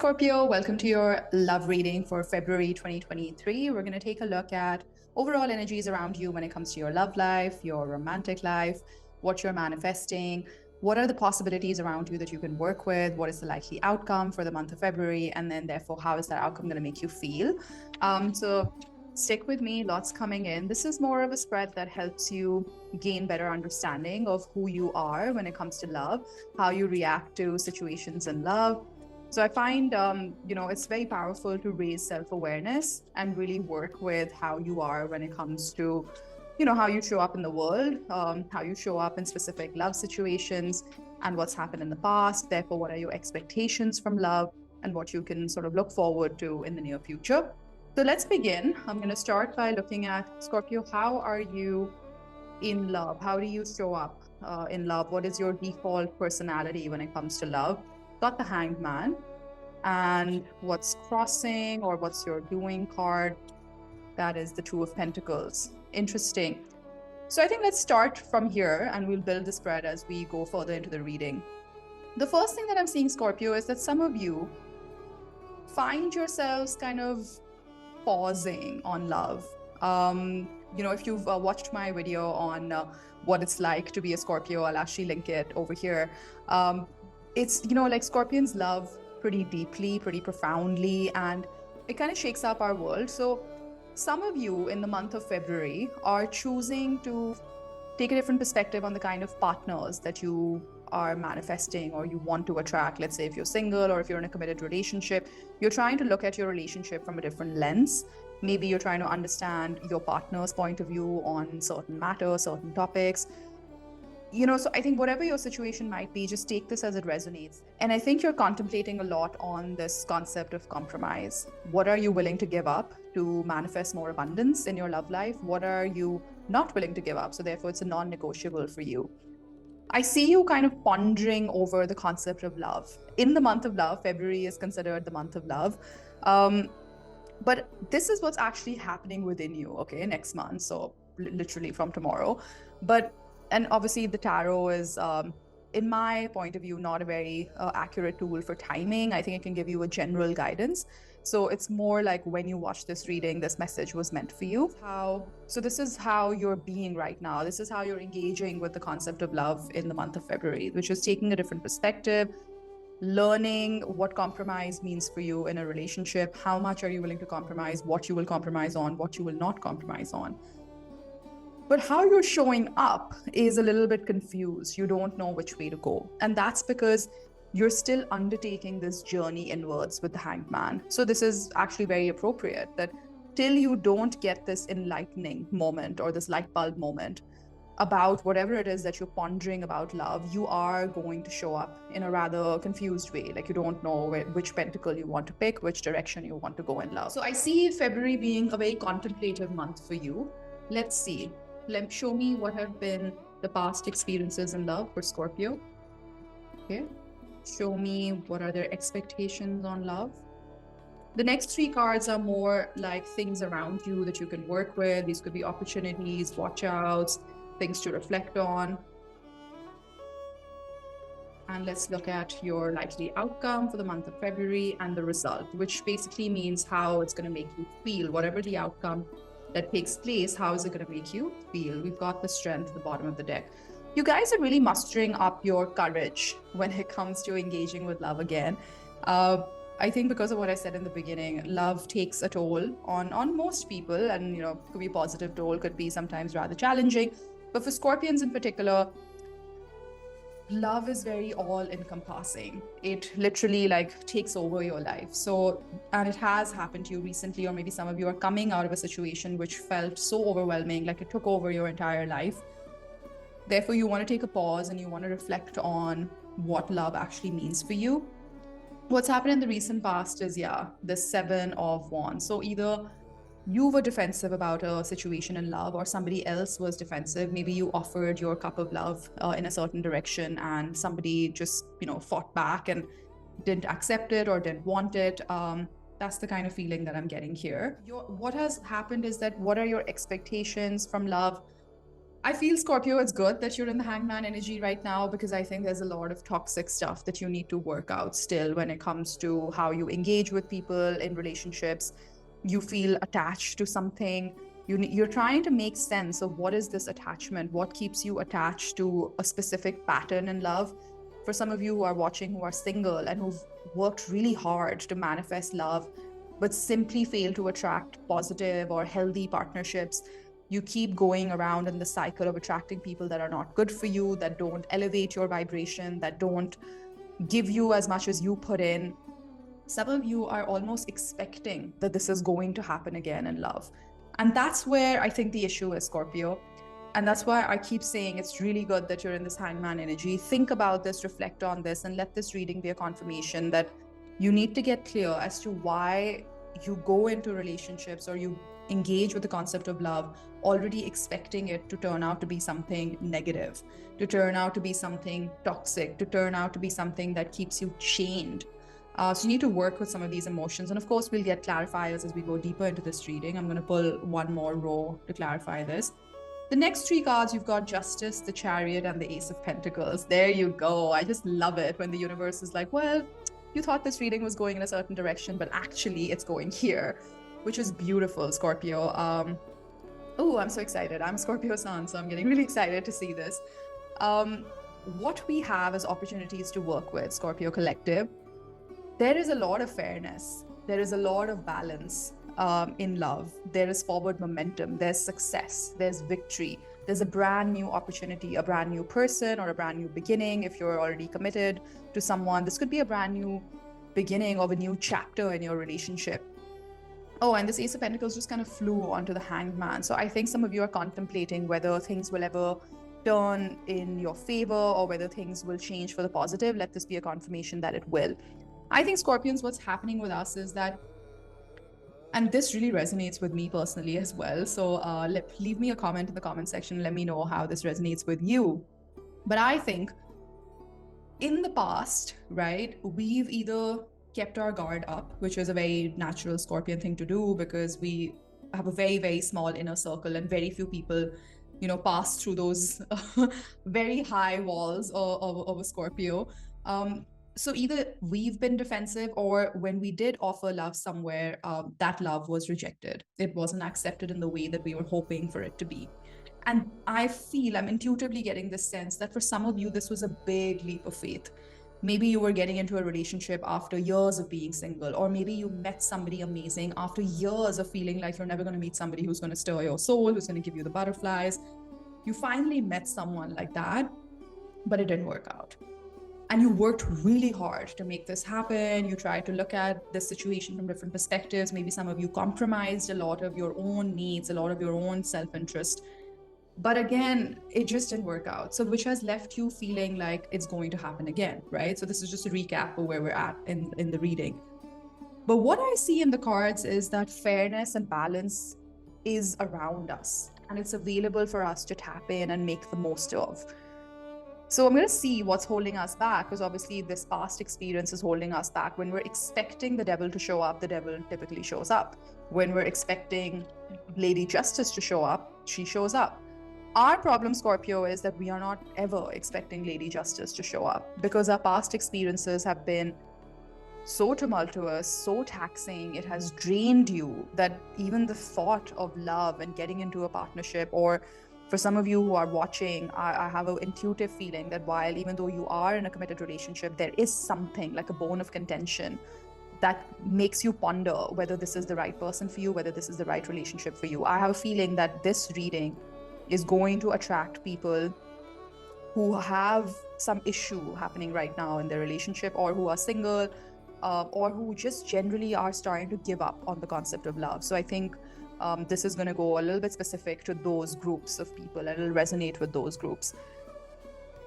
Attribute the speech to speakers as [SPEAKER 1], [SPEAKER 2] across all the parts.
[SPEAKER 1] Scorpio, welcome to your love reading for February 2023. We're going to take a look at overall energies around you when it comes to your love life, your romantic life, what you're manifesting, what are the possibilities around you that you can work with, what is the likely outcome for the month of February, and then therefore how is that outcome going to make you feel. So stick with me, lots coming in. This is more of a spread that helps you gain better understanding of who you are when it comes to love, how you react to situations in love. So I find, it's very powerful to raise self-awareness and really work with how you are when it comes to, how you show up in the world, how you show up in specific love situations and what's happened in the past. Therefore, what are your expectations from love and what you can sort of look forward to in the near future. So let's begin. I'm going to start by looking at Scorpio. How are you in love? How do you show up in love? What is your default personality when it comes to love? Got the Hanged Man, and what's crossing or what's your doing card? That is the Two of Pentacles. Interesting. So I think let's start from here and we'll build the spread as we go further into the reading. The first thing that I'm seeing, Scorpio, is that some of you find yourselves kind of pausing on love. If you've watched my video on what it's like to be a Scorpio, I'll actually link it over here. It's, like Scorpions love pretty deeply, pretty profoundly, and it kind of shakes up our world. So some of you in the month of February are choosing to take a different perspective on the kind of partners that you are manifesting or you want to attract. Let's say if you're single or if you're in a committed relationship, you're trying to look at your relationship from a different lens. Maybe you're trying to understand your partner's point of view on certain matters, certain topics. So I think whatever your situation might be, just take this as it resonates. And I think you're contemplating a lot on this concept of compromise. What are you willing to give up to manifest more abundance in your love life? What are you not willing to give up? So therefore, it's a non-negotiable for you. I see you kind of pondering over the concept of love. In the month of love, February is considered the month of love. But this is what's actually happening within you, okay, next month. So literally from tomorrow. And obviously the tarot is, in my point of view, not a very accurate tool for timing. I think it can give you a general guidance. So it's more like when you watch this reading, this message was meant for you. So this is how you're being right now. This is how you're engaging with the concept of love in the month of February, which is taking a different perspective, learning what compromise means for you in a relationship. How much are you willing to compromise? What you will compromise on, what you will not compromise on. But how you're showing up is a little bit confused. You don't know which way to go. And that's because you're still undertaking this journey inwards with the Hanged Man. So this is actually very appropriate that till you don't get this enlightening moment or this light bulb moment about whatever it is that you're pondering about love, you are going to show up in a rather confused way. Like you don't know which pentacle you want to pick, which direction you want to go in love. So I see February being a very contemplative month for you. Let's see. Show me what have been the past experiences in love for Scorpio. Okay. Show me what are their expectations on love. The next three cards are more like things around you that you can work with. These could be opportunities, watch outs, things to reflect on. And let's look at your likely outcome for the month of February and the result, which basically means how it's going to make you feel. Whatever the outcome that takes place, how is it going to make you feel? We've got the Strength at the bottom of the deck. You guys are really mustering up your courage when it comes to engaging with love again. I think because of what I said in the beginning, love takes a toll on most people, and could be a positive toll, could be sometimes rather challenging. But for Scorpions in particular, love is very all-encompassing. It literally takes over your life. And it has happened to you recently, or maybe some of you are coming out of a situation which felt so overwhelming, like it took over your entire life. Therefore, you want to take a pause and you want to reflect on what love actually means for you. What's happened in the recent past is, the Seven of Wands. So either you were defensive about a situation in love, or somebody else was defensive. Maybe you offered your cup of love in a certain direction and somebody just, fought back and didn't accept it or didn't want it. That's the kind of feeling that I'm getting here. What has happened is that what are your expectations from love? I feel, Scorpio, it's good that you're in the hangman energy right now, because I think there's a lot of toxic stuff that you need to work out still when it comes to how you engage with people in relationships. You feel attached to something. You're trying to make sense of what is this attachment, what keeps you attached to a specific pattern in love. For some of you who are watching who are single and who've worked really hard to manifest love, but simply fail to attract positive or healthy partnerships, you keep going around in the cycle of attracting people that are not good for you, that don't elevate your vibration, that don't give you as much as you put in. Some of you are almost expecting that this is going to happen again in love. And that's where I think the issue is, Scorpio. And that's why I keep saying it's really good that you're in this hangman energy. Think about this, reflect on this, and let this reading be a confirmation that you need to get clear as to why you go into relationships or you engage with the concept of love already expecting it to turn out to be something negative, to turn out to be something toxic, to turn out to be something that keeps you chained. So you need to work with some of these emotions. And of course, we'll get clarifiers as we go deeper into this reading. I'm going to pull one more row to clarify this. The next three cards, you've got Justice, the Chariot, and the Ace of Pentacles. There you go. I just love it when the universe is like, well, you thought this reading was going in a certain direction, but actually it's going here, which is beautiful, Scorpio. Oh, I'm so excited. I'm a Scorpio sun, so I'm getting really excited to see this. What we have as opportunities to work with, Scorpio Collective, there is a lot of fairness. There is a lot of balance in love. There is forward momentum. There's success. There's victory. There's a brand new opportunity, a brand new person, or a brand new beginning. If you're already committed to someone, this could be a brand new beginning of a new chapter in your relationship. Oh, and this Ace of Pentacles just kind of flew onto the Hanged Man. So I think some of you are contemplating whether things will ever turn in your favor or whether things will change for the positive. Let this be a confirmation that it will. I think, Scorpions, what's happening with us is that, and this really resonates with me personally as well. So leave me a comment in the comment section. Let me know how this resonates with you. But I think in the past, right, we've either kept our guard up, which is a very natural Scorpion thing to do because we have a very, very small inner circle and very few people, pass through those very high walls of a Scorpio. So either we've been defensive, or when we did offer love somewhere, that love was rejected. It wasn't accepted in the way that we were hoping for it to be. And I feel I'm intuitively getting this sense that for some of you, this was a big leap of faith. Maybe you were getting into a relationship after years of being single, or maybe you met somebody amazing after years of feeling like you're never going to meet somebody who's going to stir your soul, who's going to give you the butterflies. You finally met someone like that, but it didn't work out. And you worked really hard to make this happen. You tried to look at the situation from different perspectives. Maybe some of you compromised a lot of your own needs, a lot of your own self-interest. But again, it just didn't work out. So which has left you feeling like it's going to happen again, right? So this is just a recap of where we're at in the reading. But what I see in the cards is that fairness and balance is around us, and it's available for us to tap in and make the most of. So I'm going to see what's holding us back, because obviously this past experience is holding us back. When we're expecting the devil to show up, the devil typically shows up. When we're expecting Lady Justice to show up, she shows up. Our problem, Scorpio, is that we are not ever expecting Lady Justice to show up because our past experiences have been so tumultuous, so taxing. It has drained you that even the thought of love and getting into a partnership, or for some of you who are watching, I have an intuitive feeling that while even though you are in a committed relationship, there is something like a bone of contention that makes you ponder whether this is the right person for you, whether this is the right relationship for you. I have a feeling that this reading is going to attract people who have some issue happening right now in their relationship, or who are single, or who just generally are starting to give up on the concept of love. So I think this is going to go a little bit specific to those groups of people, and it'll resonate with those groups.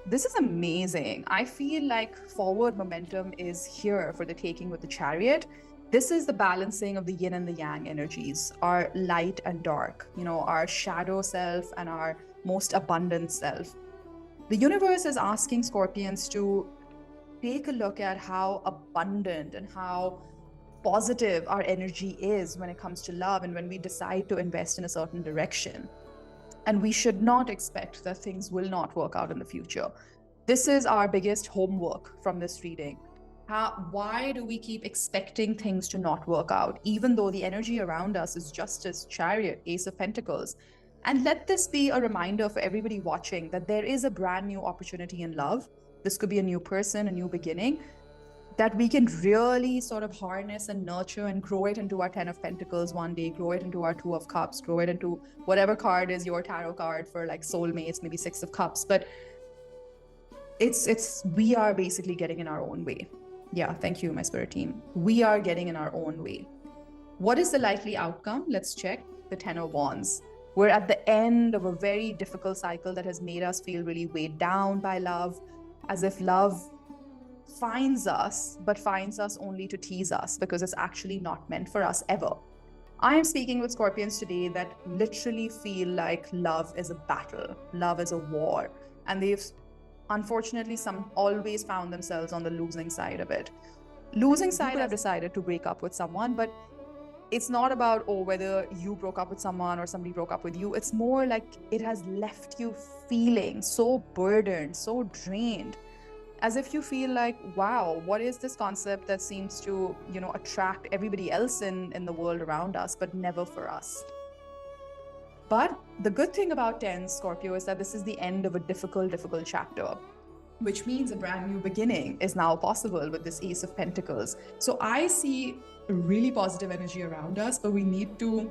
[SPEAKER 1] This is amazing. I feel like forward momentum is here for the taking with the Chariot. This is the balancing of the yin and the yang energies, our light and dark, our shadow self and our most abundant self. The universe is asking Scorpions to take a look at how abundant and how positive our energy is when it comes to love and when we decide to invest in a certain direction. And we should not expect that things will not work out in the future. This is our biggest homework from this reading. Why do we keep expecting things to not work out, even though the energy around us is Justice, Chariot, Ace of Pentacles? And let this be a reminder for everybody watching that there is a brand new opportunity in love. This could be a new person, a new beginning, that we can really sort of harness and nurture and grow it into our 10 of Pentacles one day, grow it into our 2 of Cups, grow it into whatever card is your tarot card for like soulmates, maybe 6 of Cups. But we are basically getting in our own way. Yeah, thank you, my spirit team. We are getting in our own way. What is the likely outcome? Let's check. The 10 of Wands. We're at the end of a very difficult cycle that has made us feel really weighed down by love, as if love finds us, but finds us only to tease us because it's actually not meant for us ever. I am speaking with Scorpions today that literally feel like love is a battle, love is a war, and they've unfortunately some always found themselves on the losing side of it. Losing side, have decided to break up with someone, but it's not about, oh, whether you broke up with someone or somebody broke up with you. It's more like it has left you feeling so burdened, so drained, as if you feel like, wow, what is this concept that seems to, attract everybody else in the world around us, but never for us. But the good thing about 10, Scorpio, is that this is the end of a difficult chapter, which means a brand new beginning is now possible with this Ace of Pentacles. So I see a really positive energy around us, but we need to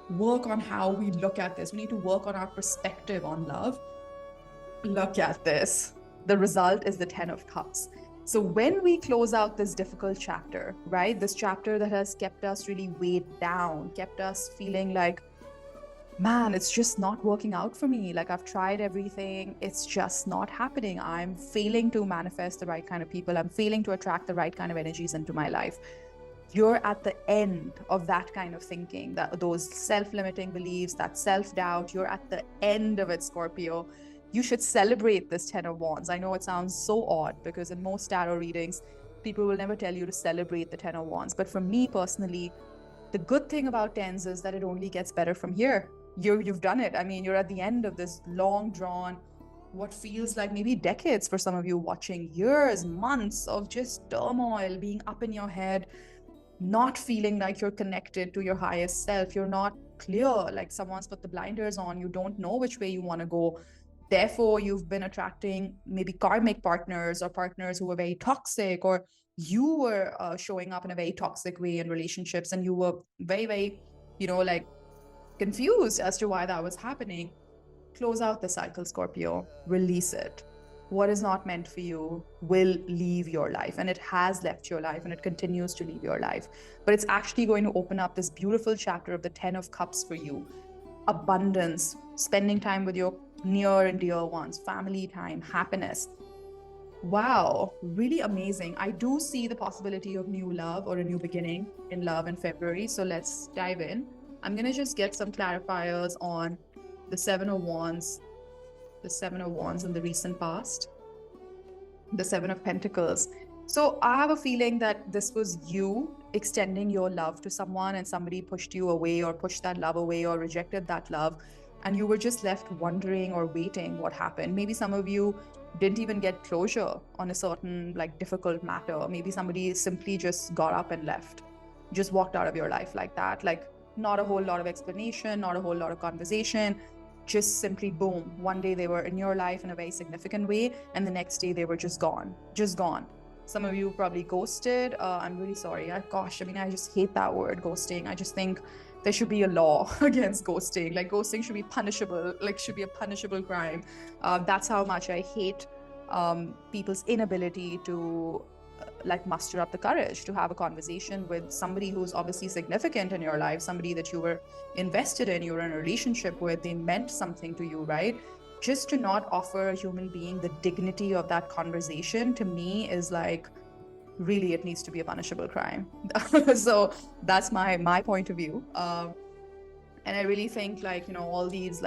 [SPEAKER 1] work on how we look at this. We need to work on our perspective on love. Look at this. The result is the 10 of Cups. So when we close out this difficult chapter, right, this chapter that has kept us really weighed down, kept us feeling like, man, it's just not working out for me. Like, I've tried everything. It's just not happening. I'm failing to manifest the right kind of people. I'm failing to attract the right kind of energies into my life. You're at the end of that kind of thinking, that those self-limiting beliefs, that self-doubt, you're at the end of it, Scorpio. You should celebrate this 10 of Wands. I know it sounds so odd because in most tarot readings, people will never tell you to celebrate the 10 of Wands. But for me personally, the good thing about 10s is that it only gets better from here. You've done it. I mean, you're at the end of this long drawn, what feels like maybe decades for some of you watching, years, months of just turmoil, being up in your head, not feeling like you're connected to your highest self. You're not clear, like someone's put the blinders on. You don't know which way you want to go. Therefore, you've been attracting maybe karmic partners or partners who were very toxic, or you were showing up in a very toxic way in relationships, and you were very, very, confused as to why that was happening. Close out the cycle, Scorpio. Release it. What is not meant for you will leave your life, and it has left your life, and it continues to leave your life. But it's actually going to open up this beautiful chapter of the 10 of Cups for you. Abundance, spending time with your near and dear ones, family time, happiness. Wow, really amazing. I do see the possibility of new love or a new beginning in love in February. So let's dive in. I'm going to just get some clarifiers on the 7 of Wands, the 7 of Wands in the recent past, the 7 of Pentacles. So I have a feeling that this was you extending your love to someone, and somebody pushed you away or pushed that love away or rejected that love, and you were just left wondering or waiting what happened. Maybe some of you didn't even get closure on a certain difficult matter. Maybe somebody simply just got up and left, just walked out of your life like that. Like, not a whole lot of explanation, not a whole lot of conversation, just simply boom. One day they were in your life in a very significant way, and the next day they were just gone. Some of you probably ghosted. I'm really sorry. I just hate that word, ghosting. I just think there should be a law against ghosting. Like, ghosting should be punishable, should be a punishable crime. That's how much I hate people's inability to muster up the courage to have a conversation with somebody who's obviously significant in your life, somebody that you were invested in, you were in a relationship with, they meant something to you, right? Just to not offer a human being the dignity of that conversation, to me, is really, it needs to be a punishable crime. So that's my point of view. And I really think all these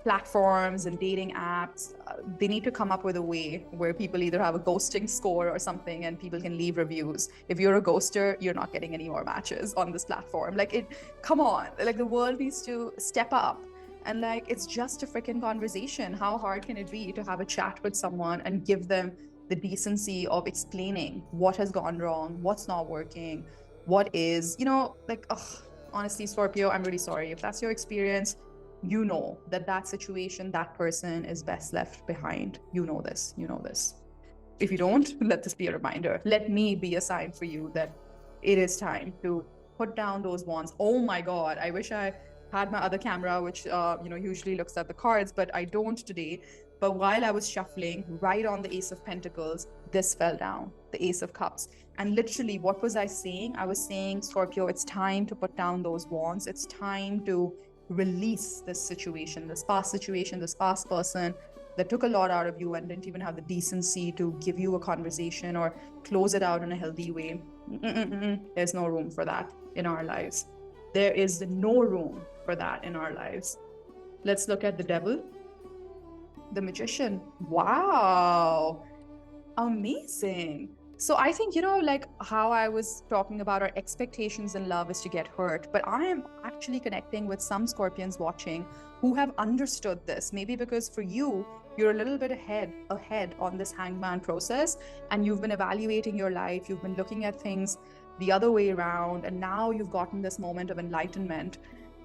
[SPEAKER 1] platforms and dating apps, they need to come up with a way where people either have a ghosting score or something and people can leave reviews. If you're a ghoster, you're not getting any more matches on this platform. Come on, like the world needs to step up. And like, it's just a freaking conversation. How hard can it be to have a chat with someone and give them the decency of explaining what has gone wrong, what's not working, what is, honestly, Scorpio, I'm really sorry. If that's your experience, you know that situation, that person is best left behind. You know this. If you don't, let this be a reminder. Let me be a sign for you that it is time to put down those wands. Oh my God, I wish I had my other camera, which usually looks at the cards, but I don't today. But while I was shuffling, right on the Ace of Pentacles, this fell down, the Ace of Cups. And literally, what was I saying? I was saying, Scorpio, it's time to put down those wands. It's time to release this situation, this past person that took a lot out of you and didn't even have the decency to give you a conversation or close it out in a healthy way. There's no room for that in our lives. There is no room for that in our lives. Let's look at the Devil, the Magician. Wow, amazing. So I think, like how I was talking about our expectations in love is to get hurt, but I am actually connecting with some Scorpions watching who have understood this, maybe because for you, you're a little bit ahead on this hangman process, and you've been evaluating your life, you've been looking at things the other way around, and now you've gotten this moment of enlightenment.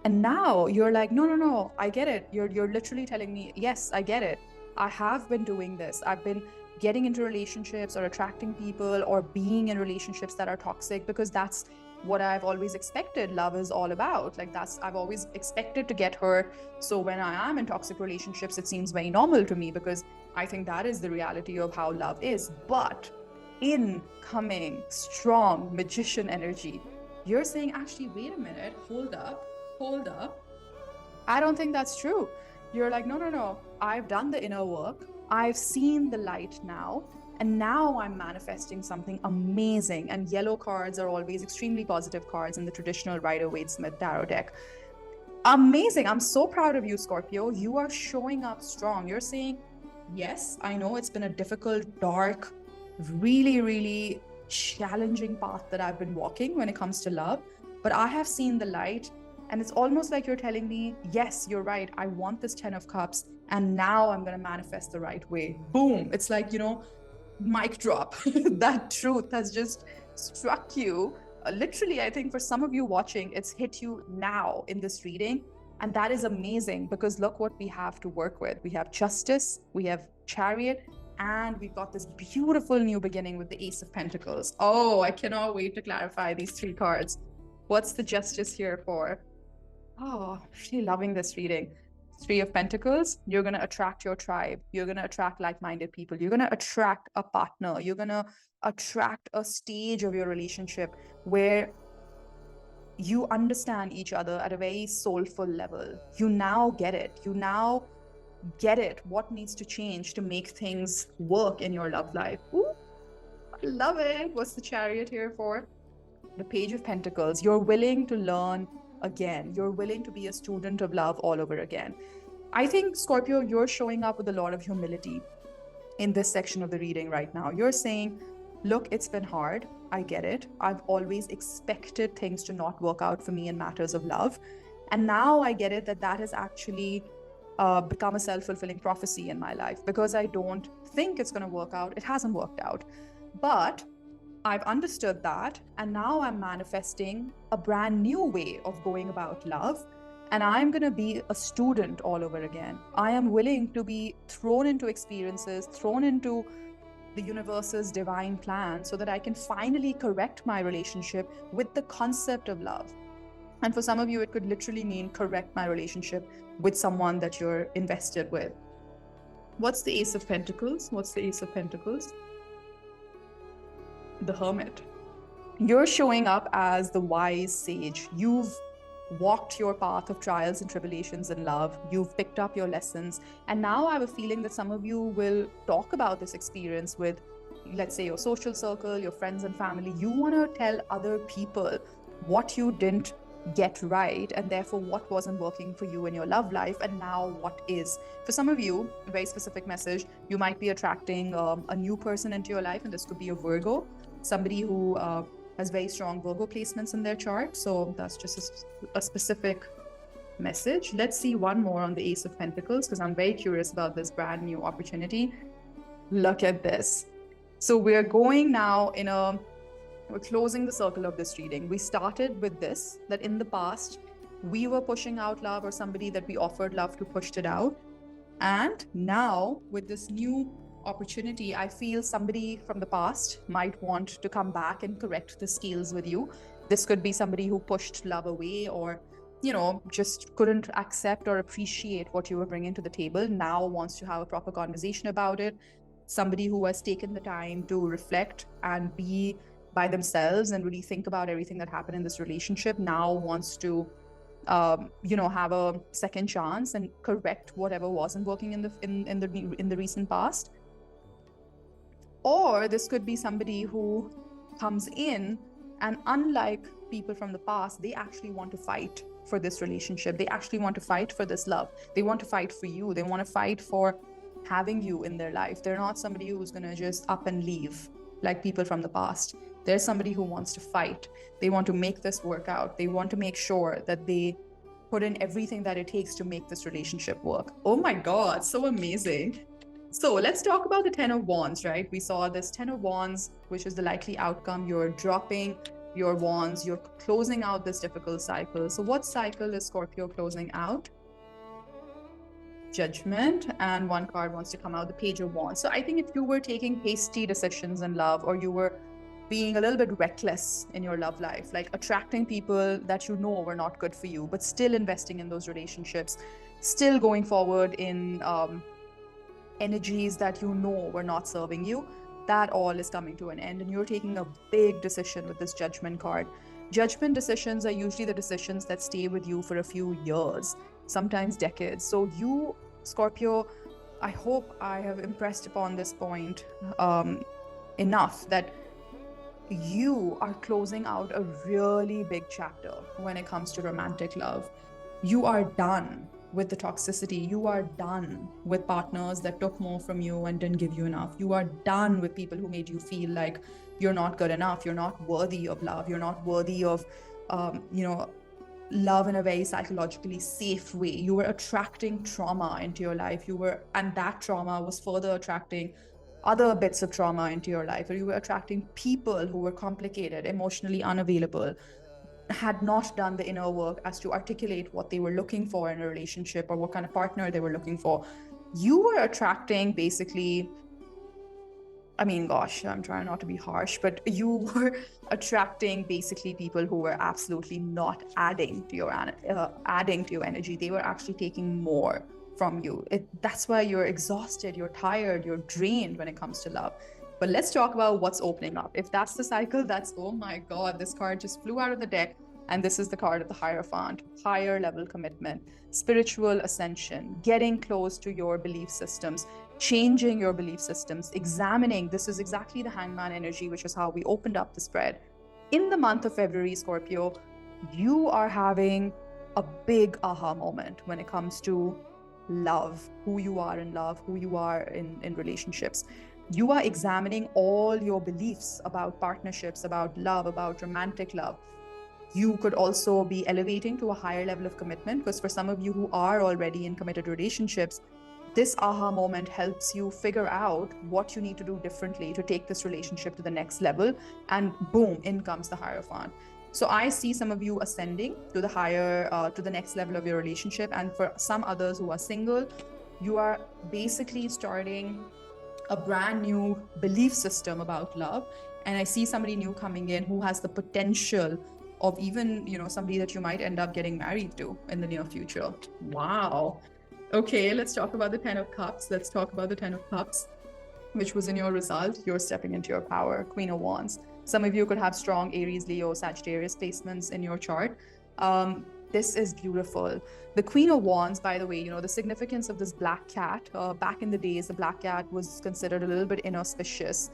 [SPEAKER 1] And now you're like, no, I get it. You're literally telling me, yes, I get it. I have been doing this. I've been getting into relationships or attracting people or being in relationships that are toxic because that's what I've always expected love is all about. I've always expected to get hurt. So when I am in toxic relationships, it seems very normal to me because I think that is the reality of how love is. But incoming strong Magician energy, you're saying, actually, wait a minute, hold up. I don't think that's true. You're like, no. I've done the inner work. I've seen the light now. And now I'm manifesting something amazing. And yellow cards are always extremely positive cards in the traditional Rider-Waite-Smith tarot deck. Amazing. I'm so proud of you, Scorpio. You are showing up strong. You're saying, yes, I know it's been a difficult, dark, really, really challenging path that I've been walking when it comes to love. But I have seen the light. And it's almost like you're telling me, yes, you're right. I want this 10 of Cups. And now I'm going to manifest the right way. Boom. It's like, mic drop. That truth has just struck you. Literally, I think for some of you watching, it's hit you now in this reading. And that is amazing because look what we have to work with. We have Justice, we have Chariot, and we've got this beautiful new beginning with the Ace of Pentacles. Oh, I cannot wait to clarify these three cards. What's the Justice here for? Oh, really loving this reading. Three of Pentacles, you're going to attract your tribe. You're going to attract like-minded people. You're going to attract a partner. You're going to attract a stage of your relationship where you understand each other at a very soulful level. You now get it. What needs to change to make things work in your love life. Ooh, I love it. What's the Chariot here for? The Page of Pentacles. You're willing to learn again. You're willing to be a student of love all over again. I think, Scorpio, you're showing up with a lot of humility in this section of the reading right now. You're saying, look, it's been hard. I get it. I've always expected things to not work out for me in matters of love. And now I get it that has actually become a self-fulfilling prophecy in my life because I don't think it's going to work out. It hasn't worked out. But I've understood that, and now I'm manifesting a brand new way of going about love, and I'm going to be a student all over again. I am willing to be thrown into experiences, thrown into the universe's divine plan so that I can finally correct my relationship with the concept of love. And for some of you, it could literally mean correct my relationship with someone that you're invested with. What's the Ace of Pentacles? The Hermit. You're showing up as the wise sage. You've walked your path of trials and tribulations in love. You've picked up your lessons. And now I have a feeling that some of you will talk about this experience with, let's say, your social circle, your friends and family. You want to tell other people what you didn't get right, and therefore what wasn't working for you in your love life, and now what is. For some of you, a very specific message, you might be attracting a new person into your life, and this could be a Virgo, somebody who has very strong Virgo placements in their chart. So that's just a specific message. Let's see one more on the Ace of Pentacles, because I'm very curious about this brand new opportunity. Look at this. So we're going now we're closing the circle of this reading. We started with this, that in the past, we were pushing out love, or somebody that we offered love to pushed it out. And now with this new opportunity, I feel somebody from the past might want to come back and correct the scales with you. This could be somebody who pushed love away, or just couldn't accept or appreciate what you were bringing to the table, now wants to have a proper conversation about it. Somebody who has taken the time to reflect and be by themselves and really think about everything that happened in this relationship, now wants to have a second chance and correct whatever wasn't working in the recent past. Or this could be somebody who comes in, and unlike people from the past, they actually want to fight for this relationship. They actually want to fight for this love. They want to fight for you. They want to fight for having you in their life. They're not somebody who's going to just up and leave like people from the past. There's somebody who wants to fight. They want to make this work out. They want to make sure that they put in everything that it takes to make this relationship work. Oh my God, so amazing. So let's talk about the Ten of Wands, right? We saw this Ten of Wands, which is the likely outcome. You're dropping your wands, you're closing out this difficult cycle. So what cycle is Scorpio closing out? Judgment. And one card wants to come out, the Page of Wands. So I think if you were taking hasty decisions in love, or you were being a little bit reckless in your love life, like attracting people that you know were not good for you, but still investing in those relationships, still going forward in energies that you know were not serving you, that all is coming to an end, and you're taking a big decision with this Judgment card. Judgment decisions are usually the decisions that stay with you for a few years, sometimes decades. So you, Scorpio, I hope I have impressed upon this point enough that you are closing out a really big chapter when it comes to romantic love. You are done with the toxicity. You are done with partners that took more from you and didn't give you enough. You are done with people who made you feel like you're not good enough. You're not worthy of love. You're not worthy of, love in a very psychologically safe way. You were attracting trauma into your life. And that trauma was further attracting other bits of trauma into your life, or you were attracting people who were complicated, emotionally unavailable, had not done the inner work as to articulate what they were looking for in a relationship, or what kind of partner they were looking for. You were attracting basically, I'm trying not to be harsh, but you were attracting basically people who were absolutely not adding to your energy. They were actually taking more from you. That's why you're exhausted, you're tired, you're drained when it comes to love. But let's talk about what's opening up. If that's the cycle, oh my God, this card just flew out of the deck. And this is the card of the Hierophant, higher level commitment, spiritual ascension, getting close to your belief systems, changing your belief systems, examining. This is exactly the Hangman energy, which is how we opened up the spread. In the month of February, Scorpio, you are having a big aha moment when it comes to love, who you are in love, who you are in relationships. You are examining all your beliefs about partnerships, about love, about romantic love. You could also be elevating to a higher level of commitment, because for some of you who are already in committed relationships, this aha moment helps you figure out what you need to do differently to take this relationship to the next level. And boom, in comes the Hierophant. So I see some of you ascending to the next level of your relationship. And for some others who are single, you are basically starting a brand new belief system about love. And I see somebody new coming in who has the potential of even, somebody that you might end up getting married to in the near future. Wow. Okay, let's talk about the Ten of Cups. Let's talk about the Ten of Cups, which was in your result. You're stepping into your power. Queen of Wands. Some of you could have strong Aries, Leo, Sagittarius placements in your chart. This is beautiful. The Queen of Wands, by the way, the significance of this black cat. Back in the days, the black cat was considered a little bit inauspicious.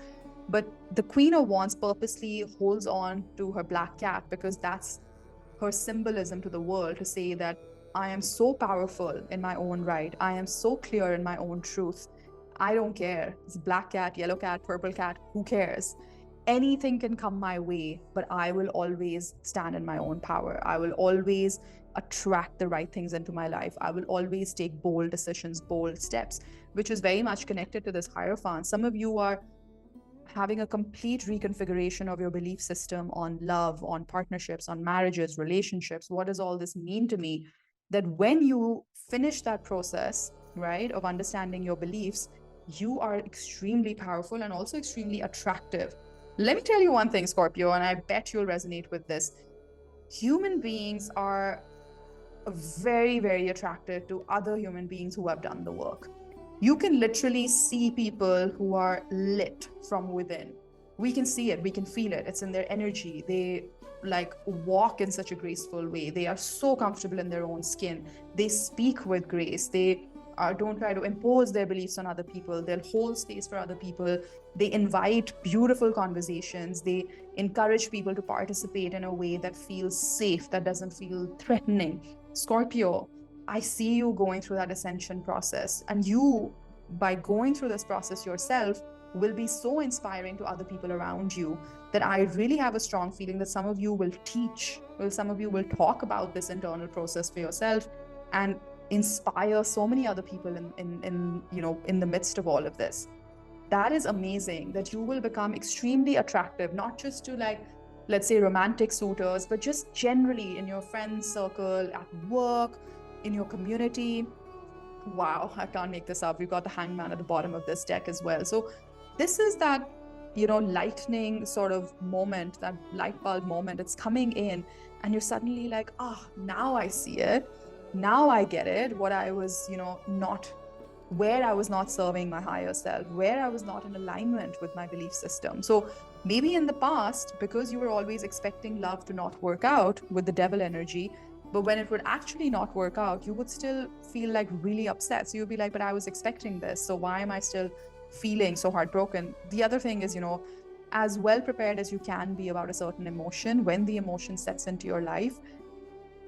[SPEAKER 1] But the Queen of Wands purposely holds on to her black cat because that's her symbolism to the world to say that I am so powerful in my own right. I am so clear in my own truth. I don't care. It's black cat, yellow cat, purple cat, who cares? Anything can come my way, but I will always stand in my own power. I will always attract the right things into my life. I will always take bold decisions, bold steps, which is very much connected to this Hierophant. Some of you are having a complete reconfiguration of your belief system on love, on partnerships, on marriages, relationships. What does all this mean to me? That when you finish that process, right, of understanding your beliefs, you are extremely powerful and also extremely attractive. Let me tell you one thing, Scorpio, and I bet you'll resonate with this. Human beings are very, very attractive to other human beings who have done the work. You can literally see people who are lit from within. We can see it, we can feel it. It's in their energy. They like walk in such a graceful way. They are so comfortable in their own skin. They speak with grace. They don't try to impose their beliefs on other people. They'll hold space for other people. They invite beautiful conversations. They encourage people to participate in a way that feels safe, that doesn't feel threatening. Scorpio, I see you going through that ascension process, and you, by going through this process yourself, will be so inspiring to other people around you that I really have a strong feeling that some of you will teach, some of you will talk about this internal process for yourself and inspire so many other people in the midst of all of this. That is amazing, that you will become extremely attractive, not just to, like, let's say, romantic suitors, but just generally in your friends circle, at work, in your community. Wow, I can't make this up. We've got the Hangman at the bottom of this deck as well. So this is that, lightning sort of moment, that light bulb moment. It's coming in and you're suddenly like, now I see it. Now I get it. What I was, where I was not serving my higher self, where I was not in alignment with my belief system. So maybe in the past, because you were always expecting love to not work out with the devil energy, but when it would actually not work out, you would still feel like really upset. So you'd be like, but I was expecting this. So why am I still feeling so heartbroken? The other thing is, as well prepared as you can be about a certain emotion, when the emotion sets into your life,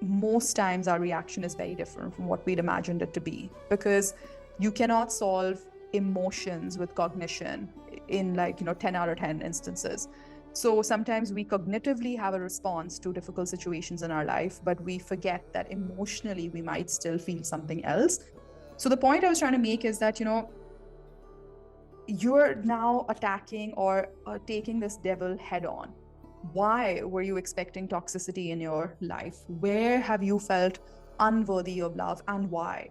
[SPEAKER 1] most times our reaction is very different from what we'd imagined it to be, because you cannot solve emotions with cognition in 10 out of 10 instances. So sometimes we cognitively have a response to difficult situations in our life, but we forget that emotionally we might still feel something else. So the point I was trying to make is that, you're now attacking or taking this devil head on. Why were you expecting toxicity in your life? Where have you felt unworthy of love, and why?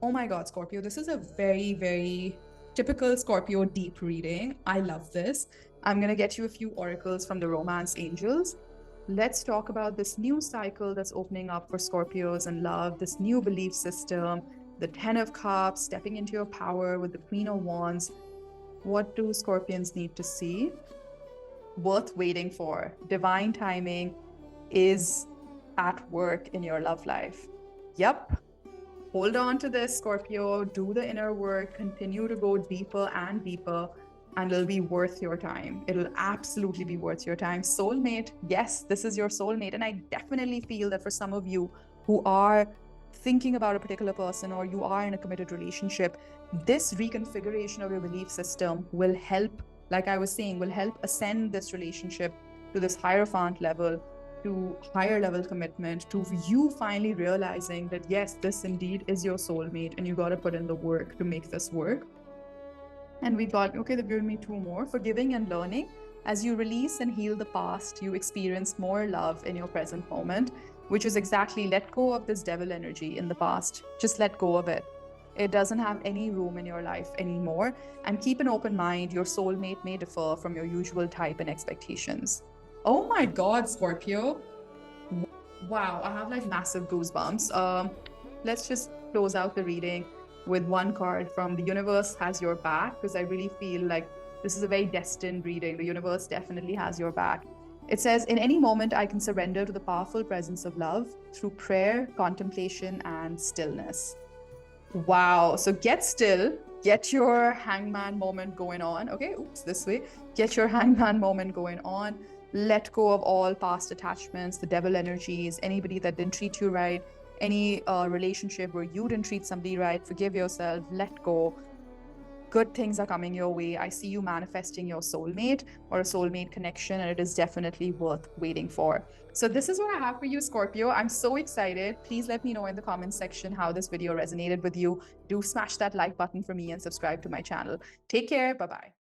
[SPEAKER 1] Oh my God, Scorpio, this is a very, very typical Scorpio deep reading. I love this. I'm going to get you a few oracles from the romance angels. Let's talk about this new cycle that's opening up for Scorpios in love, this new belief system, the 10 of Cups, stepping into your power with the Queen of Wands. What do Scorpions need to see? Worth waiting for. Divine timing is at work in your love life. Yep. Hold on to this, Scorpio. Do the inner work. Continue to go deeper and deeper, and it'll be worth your time. It'll absolutely be worth your time. Soulmate, yes, this is your soulmate. And I definitely feel that for some of you who are thinking about a particular person, or you are in a committed relationship, this reconfiguration of your belief system will help, like I was saying, will help ascend this relationship to this Hierophant level, to higher level commitment, to you finally realizing that yes, this indeed is your soulmate, and you got to put in the work to make this work. And we got, okay, they've given me two more. Forgiving and learning. As you release and heal the past, you experience more love in your present moment, which is exactly let go of this devil energy in the past. Just let go of it. It doesn't have any room in your life anymore. And keep an open mind. Your soulmate may differ from your usual type and expectations. Oh my God, Scorpio. Wow, I have like massive goosebumps. Let's just close out the reading with one card from the universe has your back, because I really feel like this is a very destined reading. The universe definitely has your back. It says, in any moment, I can surrender to the powerful presence of love through prayer, contemplation, and stillness. Wow. So get still, get your hangman moment going on. Okay, oops, this way. Get your hangman moment going on. Let go of all past attachments, the devil energies, anybody that didn't treat you right, any relationship where you didn't treat somebody right. Forgive yourself, let go. Good things are coming your way. I see you manifesting your soulmate or a soulmate connection, and it is definitely worth waiting for. So, this is what I have for you, Scorpio. I'm so excited. Please let me know in the comments section how this video resonated with you. Do smash that like button for me and subscribe to my channel. Take care. Bye bye.